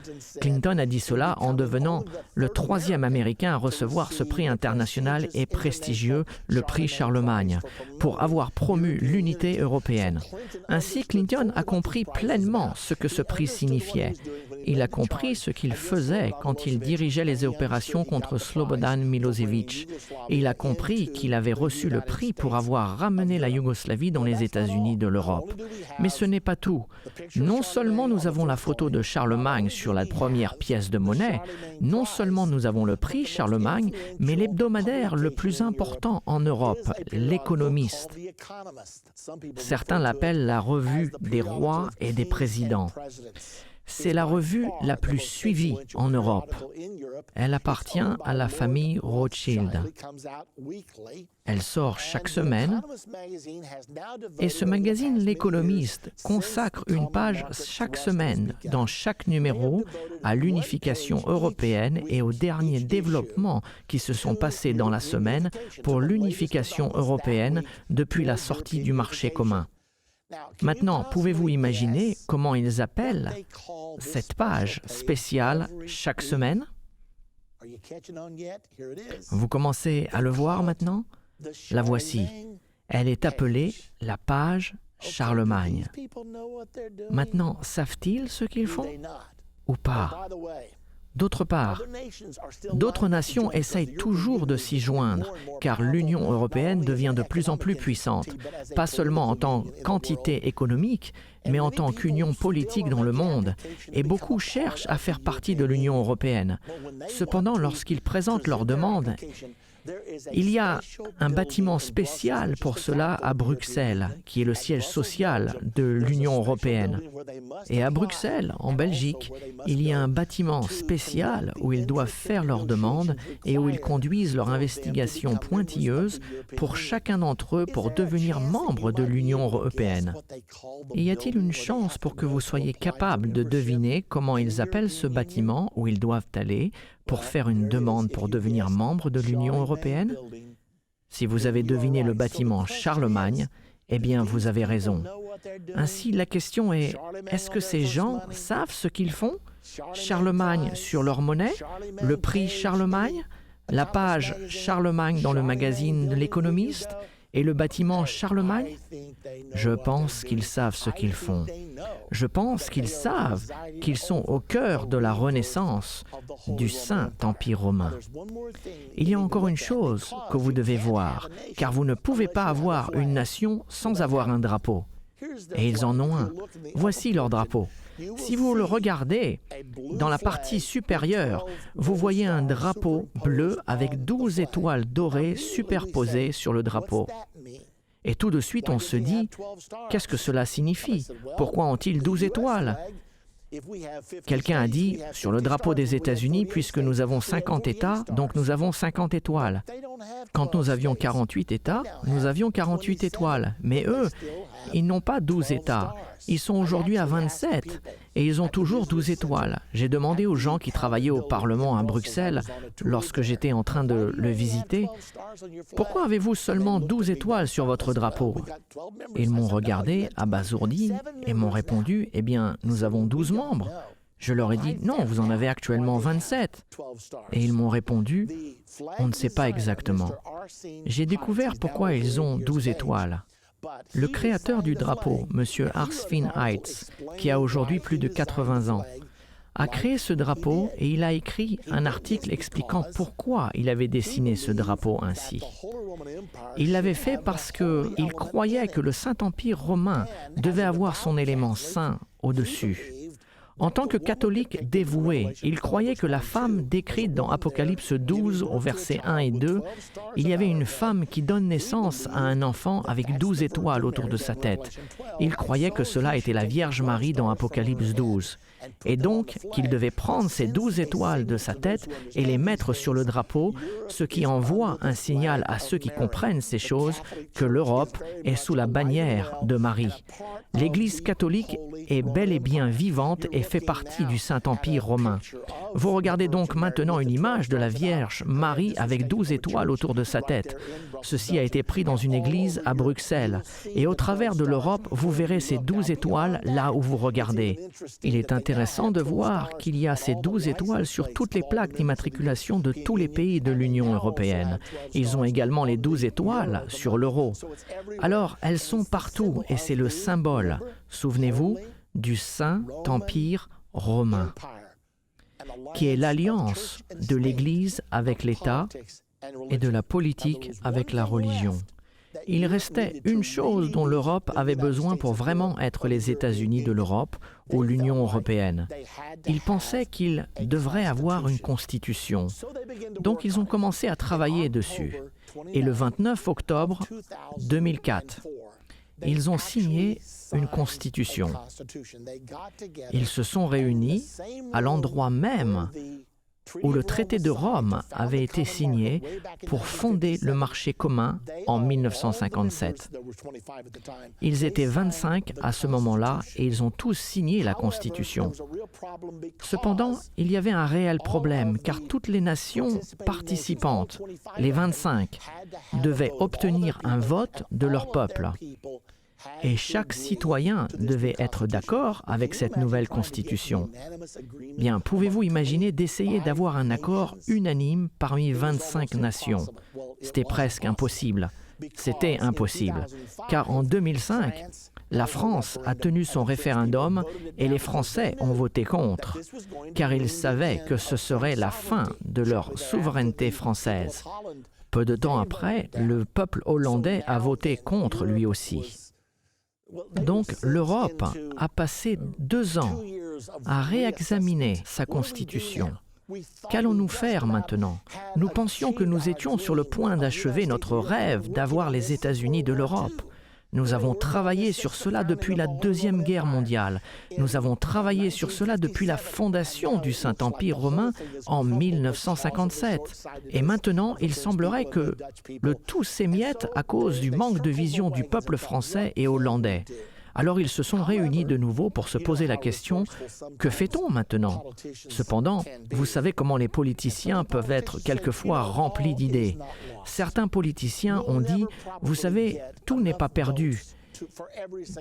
[SPEAKER 2] Clinton a dit cela en devenant le 3e Américain à recevoir ce prix international et prestigieux, le prix Charlemagne, pour avoir promu l'unité européenne. Ainsi, Clinton a compris pleinement ce que ce prix signifiait. Il a compris ce qu'il faisait quand il dirigeait les opérations contre Slobodan Milošević. Et il a compris qu'il avait reçu le prix pour avoir ramené la Yougoslavie dans les États-Unis de l'Europe. Mais ce n'est pas tout. Non seulement nous avons la photo de Charlemagne sur la première pièce de monnaie, non seulement nous avons le prix Charlemagne, mais l'hebdomadaire le plus important en Europe, l'Économiste. Certains l'appellent la revue des rois et des présidents. C'est la revue la plus suivie en Europe. Elle appartient à la famille Rothschild. Elle sort chaque semaine et ce magazine L'Économiste consacre une page chaque semaine dans chaque numéro à l'unification européenne et aux derniers développements qui se sont passés dans la semaine pour l'unification européenne depuis la sortie du marché commun. Maintenant, pouvez-vous imaginer comment ils appellent cette page spéciale chaque semaine? Vous commencez à le voir maintenant? La voici. Elle est appelée la page Charlemagne. Maintenant, savent-ils ce qu'ils font ou pas? D'autre part, d'autres nations essayent toujours de s'y joindre, car l'Union européenne devient de plus en plus puissante, pas seulement en tant que quantité économique, mais en tant qu'union politique dans le monde, et beaucoup cherchent à faire partie de l'Union européenne. Cependant, lorsqu'ils présentent leurs demandes, il y a un bâtiment spécial pour cela à Bruxelles, qui est le siège social de l'Union européenne. Et à Bruxelles, en Belgique, il y a un bâtiment spécial où ils doivent faire leurs demandes et où ils conduisent leur investigation pointilleuse pour chacun d'entre eux pour devenir membre de l'Union européenne. Y a-t-il une chance pour que vous soyez capable de deviner comment ils appellent ce bâtiment où ils doivent aller pour faire une demande pour devenir membre de l'Union européenne? Si vous avez deviné le bâtiment Charlemagne, eh bien vous avez raison. Ainsi, la question est, est-ce que ces gens savent ce qu'ils font? Charlemagne sur leur monnaie? Le prix Charlemagne? La page Charlemagne dans le magazine de L'Économiste? Et le bâtiment Charlemagne? Je pense qu'ils savent ce qu'ils font. Je pense qu'ils savent qu'ils sont au cœur de la Renaissance du Saint-Empire romain. Il y a encore une chose que vous devez voir, car vous ne pouvez pas avoir une nation sans avoir un drapeau. Et ils en ont un. Voici leur drapeau. Si vous le regardez, dans la partie supérieure, vous voyez un drapeau bleu avec 12 étoiles dorées superposées sur le drapeau. Et tout de suite, on se dit, qu'est-ce que cela signifie? Pourquoi ont-ils 12 étoiles? Quelqu'un a dit, sur le drapeau des États-Unis, puisque nous avons 50 États, donc nous avons 50 étoiles. Quand nous avions 48 États, nous avions 48 étoiles. Mais eux, ils n'ont pas 12 États. Ils sont aujourd'hui à 27 et ils ont toujours 12 étoiles. J'ai demandé aux gens qui travaillaient au Parlement à Bruxelles, lorsque j'étais en train de le visiter, « Pourquoi avez-vous seulement 12 étoiles sur votre drapeau ?» Ils m'ont regardé, abasourdi, et m'ont répondu, « Eh bien, nous avons 12 membres. » Je leur ai dit, « Non, vous en avez actuellement 27. » Et ils m'ont répondu, « On ne sait pas exactement. » J'ai découvert pourquoi ils ont 12 étoiles. Le créateur du drapeau, M. Arsfinn Heitz, qui a aujourd'hui plus de 80 ans, a créé ce drapeau et il a écrit un article expliquant pourquoi il avait dessiné ce drapeau ainsi. Il l'avait fait parce qu'il croyait que le Saint-Empire romain devait avoir son élément saint au-dessus. En tant que catholique dévoué, il croyait que la femme décrite dans Apocalypse 12 au verset 1 et 2, il y avait une femme qui donne naissance à un enfant avec 12 étoiles autour de sa tête. Il croyait que cela était la Vierge Marie dans Apocalypse 12. Et donc qu'il devait prendre ces 12 étoiles de sa tête et les mettre sur le drapeau, ce qui envoie un signal à ceux qui comprennent ces choses que l'Europe est sous la bannière de Marie. L'Église catholique est bel et bien vivante et fait partie du Saint-Empire romain. Vous regardez donc maintenant une image de la Vierge Marie avec 12 étoiles autour de sa tête. Ceci a été pris dans une église à Bruxelles. Et au travers de l'Europe, vous verrez ces 12 étoiles là où vous regardez. Il est intéressant de voir qu'il y a ces 12 étoiles sur toutes les plaques d'immatriculation de tous les pays de l'Union européenne. Ils ont également les 12 étoiles sur l'euro. Alors, elles sont partout et c'est le symbole, souvenez-vous, du Saint-Empire romain, qui est l'alliance de l'Église avec l'État et de la politique avec la religion. Il restait une chose dont l'Europe avait besoin pour vraiment être les États-Unis de l'Europe ou l'Union européenne. Ils pensaient qu'ils devraient avoir une constitution. Donc ils ont commencé à travailler dessus. Et le 29 octobre 2004, ils ont signé une constitution. Ils se sont réunis à l'endroit même où le traité de Rome avait été signé pour fonder le marché commun en 1957. Ils étaient 25 à ce moment-là et ils ont tous signé la Constitution. Cependant, il y avait un réel problème car toutes les nations participantes, les 25, devaient obtenir un vote de leur peuple. Et chaque citoyen devait être d'accord avec cette nouvelle constitution. Bien, pouvez-vous imaginer d'essayer d'avoir un accord unanime parmi 25 nations? C'était presque impossible. C'était impossible, car en 2005, la France a tenu son référendum et les Français ont voté contre, car ils savaient que ce serait la fin de leur souveraineté française. Peu de temps après, le peuple hollandais a voté contre lui aussi. Donc l'Europe a passé 2 ans à réexaminer sa constitution. Qu'allons-nous faire maintenant? Nous pensions que nous étions sur le point d'achever notre rêve d'avoir les États-Unis de l'Europe. Nous avons travaillé sur cela depuis la Deuxième Guerre mondiale. Nous avons travaillé sur cela depuis la fondation du Saint-Empire romain en 1957. Et maintenant, il semblerait que le tout s'émiette à cause du manque de vision du peuple français et hollandais. Alors ils se sont réunis de nouveau pour se poser la question « Que fait-on maintenant ?» Cependant, vous savez comment les politiciens peuvent être quelquefois remplis d'idées. Certains politiciens ont dit « Vous savez, tout n'est pas perdu.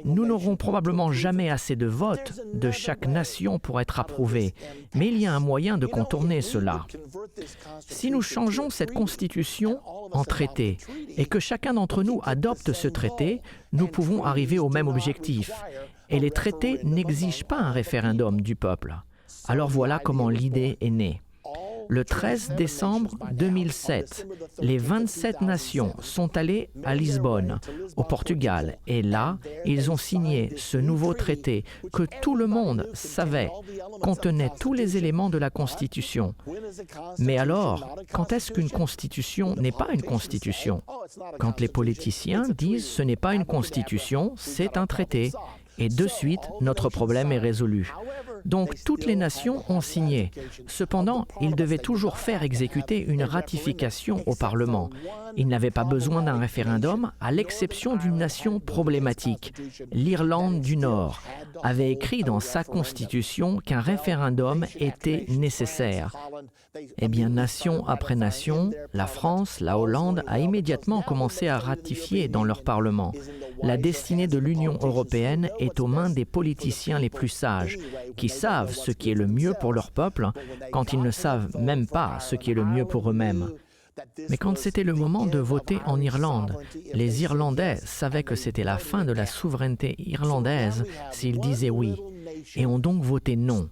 [SPEAKER 2] Nous n'aurons probablement jamais assez de votes de chaque nation pour être approuvés, mais il y a un moyen de contourner cela. Si nous changeons cette constitution en traité et que chacun d'entre nous adopte ce traité, nous pouvons arriver au même objectif. Et les traités n'exigent pas un référendum du peuple. Alors voilà comment l'idée est née. Le 13 décembre 2007, les 27 nations sont allées à Lisbonne, au Portugal, et là, ils ont signé ce nouveau traité que tout le monde savait contenait tous les éléments de la Constitution. Mais alors, quand est-ce qu'une Constitution n'est pas une Constitution? Quand les politiciens disent ce n'est pas une Constitution, c'est un traité. Et de suite, notre problème est résolu. Donc, toutes les nations ont signé. Cependant, ils devaient toujours faire exécuter une ratification au Parlement. Ils n'avaient pas besoin d'un référendum, à l'exception d'une nation problématique. L'Irlande du Nord avait écrit dans sa constitution qu'un référendum était nécessaire. Eh bien, nation après nation, la France, la Hollande a immédiatement commencé à ratifier dans leur Parlement. La destinée de l'Union européenne est aux mains des politiciens les plus sages, qui savent ce qui est le mieux pour leur peuple quand ils ne savent même pas ce qui est le mieux pour eux-mêmes. Mais quand c'était le moment de voter en Irlande, les Irlandais savaient que c'était la fin de la souveraineté irlandaise s'ils disaient oui, et ont donc voté non.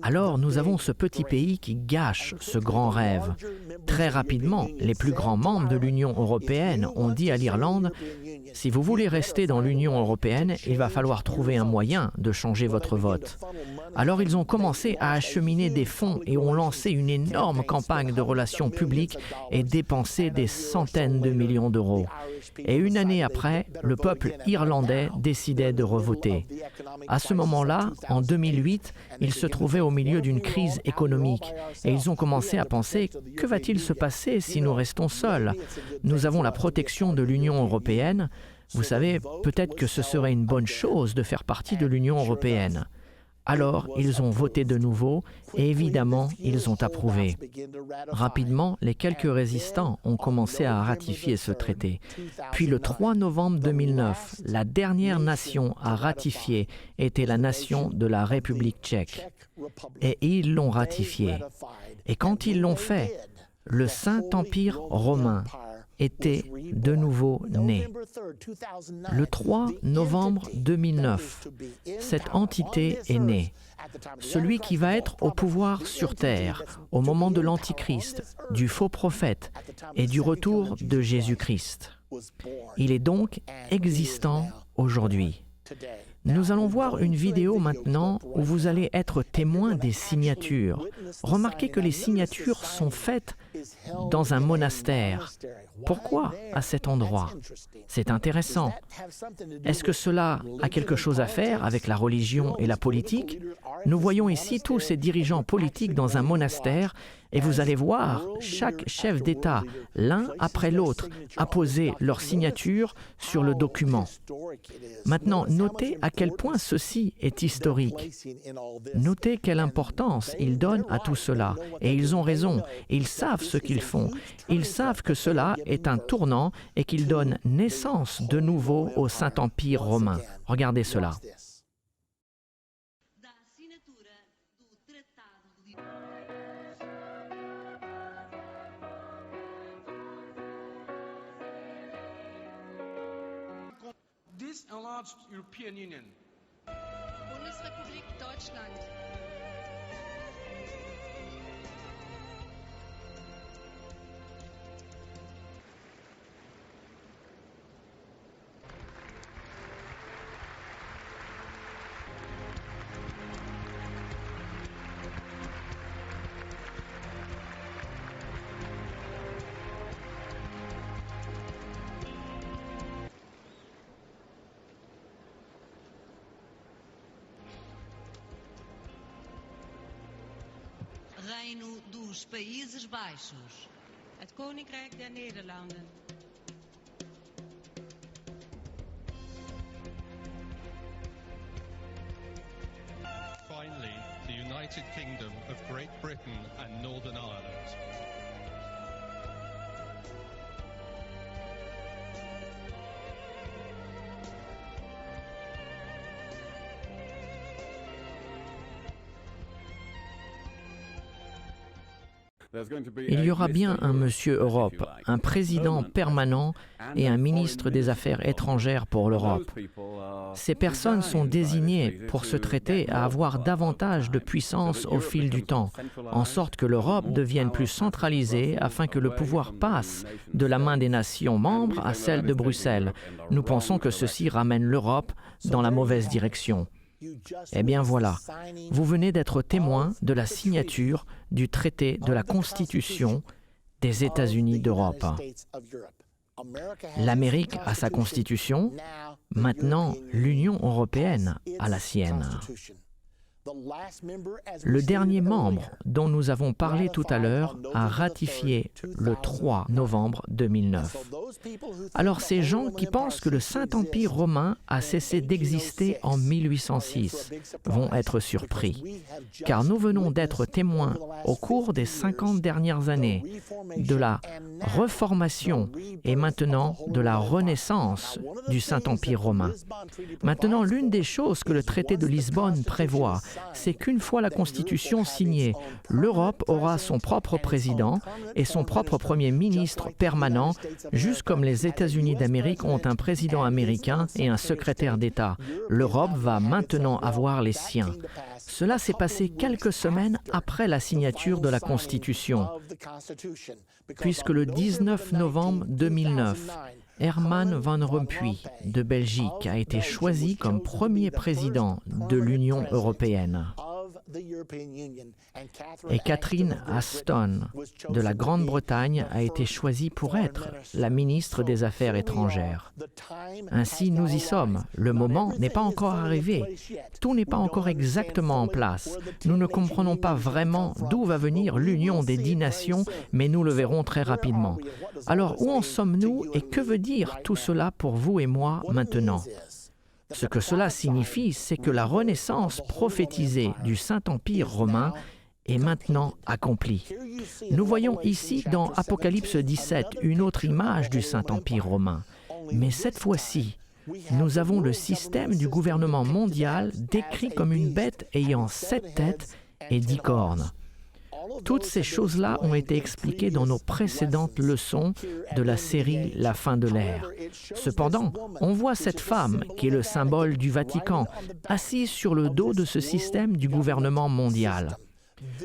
[SPEAKER 2] Alors nous avons ce petit pays qui gâche ce grand rêve. Très rapidement, les plus grands membres de l'Union européenne ont dit à l'Irlande « Si vous voulez rester dans l'Union européenne, il va falloir trouver un moyen de changer votre vote. » Alors ils ont commencé à acheminer des fonds et ont lancé une énorme campagne de relations publiques et dépensé des centaines de millions d'euros. Et une année après, le peuple irlandais décidait de revoter. À ce moment-là, en 2008, ils se trouvaient au milieu d'une crise économique et ils ont commencé à penser « Que va-t-il se passer si nous restons seuls ? Nous avons la protection de l'Union européenne. Vous savez, peut-être que ce serait une bonne chose de faire partie de l'Union européenne. » Alors, ils ont voté de nouveau et évidemment, ils ont approuvé. Rapidement, les quelques résistants ont commencé à ratifier ce traité. Puis le 3 novembre 2009, la dernière nation à ratifier était la nation de la République tchèque. Et ils l'ont ratifié. Et quand ils l'ont fait, le Saint-Empire romain était de nouveau né. Le 3 novembre 2009, cette entité est née. Celui qui va être au pouvoir sur terre au moment de l'Antichrist, du faux prophète et du retour de Jésus-Christ. Il est donc existant aujourd'hui. Nous allons voir une vidéo maintenant où vous allez être témoin des signatures. Remarquez que les signatures sont faites dans un monastère. Pourquoi à cet endroit? C'est intéressant. Est-ce que cela a quelque chose à faire avec la religion et la politique? Nous voyons ici tous ces dirigeants politiques dans un monastère et vous allez voir chaque chef d'État, l'un après l'autre, apposer leur signature sur le document. Maintenant, notez à quel point ceci est historique. Notez quelle importance ils donnent à tout cela. Et ils ont raison. Ils savent ce qu'ils font. Ils savent que cela est un tournant et qu'ils donnent naissance de nouveau au Saint-Empire romain. Regardez cela.
[SPEAKER 3] This enlarged European Union.
[SPEAKER 4] Bundesrepublik Deutschland.
[SPEAKER 5] Reino dos Países Baixos.
[SPEAKER 4] Het Koninkrijk der Nederlanden.
[SPEAKER 6] Finally, the United Kingdom of Great Britain and Northern Ireland.
[SPEAKER 2] Il y aura bien un Monsieur Europe, un président permanent et un ministre des Affaires étrangères pour l'Europe. Ces personnes sont désignées pour ce traité à avoir davantage de puissance au fil du temps, en sorte que l'Europe devienne plus centralisée afin que le pouvoir passe de la main des nations membres à celle de Bruxelles. Nous pensons que ceci ramène l'Europe dans la mauvaise direction. Eh bien voilà, vous venez d'être témoin de la signature du traité de la Constitution des États-Unis d'Europe. L'Amérique a sa Constitution, maintenant l'Union européenne a la sienne. Le dernier membre dont nous avons parlé tout à l'heure a ratifié le 3 novembre 2009. Alors ces gens qui pensent que le Saint-Empire romain a cessé d'exister en 1806 vont être surpris, car nous venons d'être témoins au cours des 50 dernières années de la reformation et maintenant de la renaissance du Saint-Empire romain. Maintenant, l'une des choses que le traité de Lisbonne prévoit, c'est qu'une fois la Constitution signée, l'Europe aura son propre président et son propre Premier ministre permanent, juste comme les États-Unis d'Amérique ont un président américain et un secrétaire d'État. L'Europe va maintenant avoir les siens. Cela s'est passé quelques semaines après la signature de la Constitution, puisque le 19 novembre 2009, Herman Van Rompuy de Belgique a été choisi comme premier président de l'Union européenne. Et Catherine Ashton de la Grande-Bretagne a été choisie pour être la ministre des Affaires étrangères. Ainsi, nous y sommes. Le moment n'est pas encore arrivé. Tout n'est pas encore exactement en place. Nous ne comprenons pas vraiment d'où va venir l'union des 10 nations, mais nous le verrons très rapidement. Alors, où en sommes-nous et que veut dire tout cela pour vous et moi maintenant ? Ce que cela signifie, c'est que la renaissance prophétisée du Saint-Empire romain est maintenant accomplie. Nous voyons ici dans Apocalypse 17 une autre image du Saint-Empire romain. Mais cette fois-ci, nous avons le système du gouvernement mondial décrit comme une bête ayant 7 têtes et 10 cornes. Toutes ces choses-là ont été expliquées dans nos précédentes leçons de la série La fin de l'ère. Cependant, on voit cette femme, qui est le symbole du Vatican, assise sur le dos de ce système du gouvernement mondial.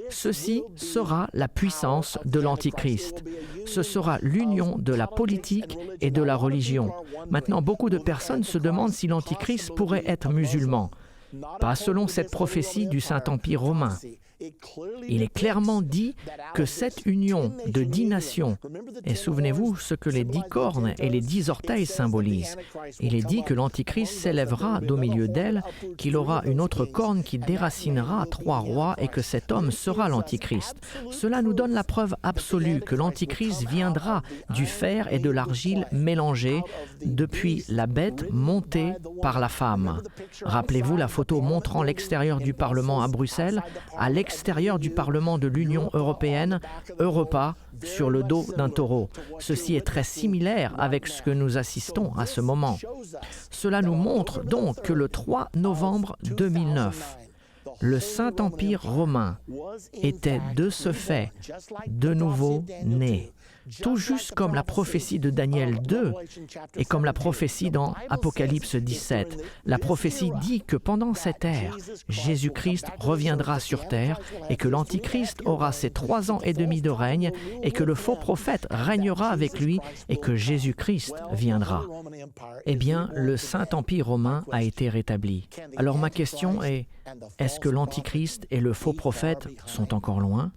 [SPEAKER 2] Ceci sera la puissance de l'Antichrist. Ce sera l'union de la politique et de la religion. Maintenant, beaucoup de personnes se demandent si l'Antichrist pourrait être musulman. Pas selon cette prophétie du Saint-Empire romain. Il est clairement dit que cette union de 10 nations, et souvenez-vous ce que les 10 cornes et les 10 orteils symbolisent, il est dit que l'Antichrist s'élèvera d'au milieu d'elle, qu'il aura une autre corne qui déracinera 3 rois et que cet homme sera l'Antichrist. Cela nous donne la preuve absolue que l'Antichrist viendra du fer et de l'argile mélangés depuis la bête montée par la femme. Rappelez-vous la photo montrant l'extérieur du Parlement à Bruxelles, à l'extérieur du Parlement de l'Union européenne, Europa, sur le dos d'un taureau. Ceci est très similaire avec ce que nous assistons à ce moment. Cela nous montre donc que le 3 novembre 2009, le Saint-Empire romain était de ce fait de nouveau né. Tout juste comme la prophétie de Daniel 2 et comme la prophétie dans Apocalypse 17. La prophétie dit que pendant cette ère, Jésus-Christ reviendra sur terre et que l'Antichrist aura ses 3 ans et demi de règne et que le faux prophète régnera avec lui et que Jésus-Christ viendra. Eh bien, le Saint-Empire romain a été rétabli. Alors ma question est, est-ce que l'Antichrist et le faux prophète sont encore loin ?